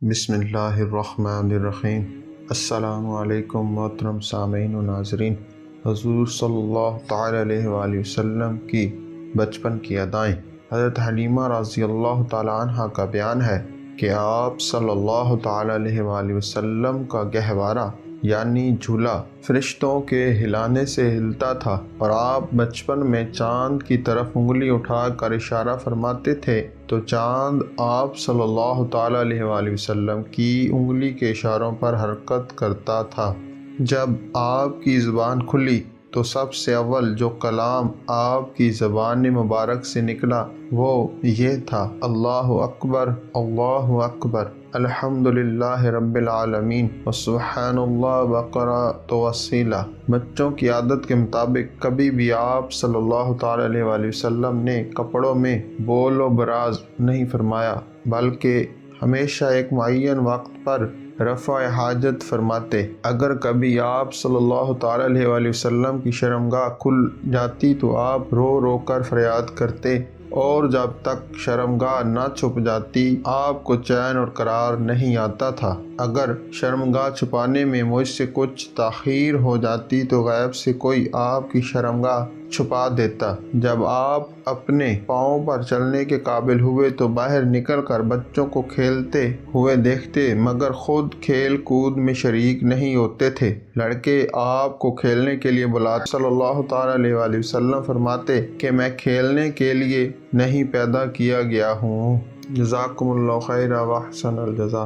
بسم اللہ الرحمن الرحیم۔ السلام علیکم محترم سامعین و ناظرین۔ حضور صلی اللہ تعالی علیہ وآلہ وسلم کی بچپن کی ادائیں۔ حضرت حلیمہ رضی اللہ تعالیٰ عنہ کا بیان ہے کہ آپ صلی اللہ تعالی علیہ وآلہ وسلم کا گہوارہ یعنی جھولا فرشتوں کے ہلانے سے ہلتا تھا، اور آپ بچپن میں چاند کی طرف انگلی اٹھا کر اشارہ فرماتے تھے تو چاند آپ صلی اللہ تعالی علیہ وآلہ وسلم کی انگلی کے اشاروں پر حرکت کرتا تھا۔ جب آپ کی زبان کھلی تو سب سے اول جو کلام آپ کی زبان مبارک سے نکلا وہ یہ تھا: اللہ اکبر، اللہ اکبر، الحمدللہ رب العالمین، وسبحان اللہ بقرۃ وصیلہ۔ بچوں کی عادت کے مطابق کبھی بھی آپ صلی اللہ تعالی علیہ وآلہ وسلم نے کپڑوں میں بول و براز نہیں فرمایا، بلکہ ہمیشہ ایک معین وقت پر رفع حاجت فرماتے۔ اگر کبھی آپ صلی اللہ تعالی علیہ وآلہ وسلم کی شرمگاہ کھل جاتی تو آپ رو رو کر فریاد کرتے، اور جب تک شرمگاہ نہ چھپ جاتی آپ کو چین اور قرار نہیں آتا تھا۔ اگر شرمگاہ چھپانے میں مجھ سے کچھ تاخیر ہو جاتی تو غیب سے کوئی آپ کی شرمگاہ چھپا دیتا۔ جب آپ اپنے پاؤں پر چلنے کے قابل ہوئے تو باہر نکل کر بچوں کو کھیلتے ہوئے دیکھتے، مگر خود کھیل کود میں شریک نہیں ہوتے تھے۔ لڑکے آپ کو کھیلنے کے لیے بلاتے، صلی اللہ تعالی علیہ وآلہ وسلم فرماتے کہ میں کھیلنے کے لیے نہیں پیدا کیا گیا ہوں۔ جزاکم اللہ خیر و احسن الجزا۔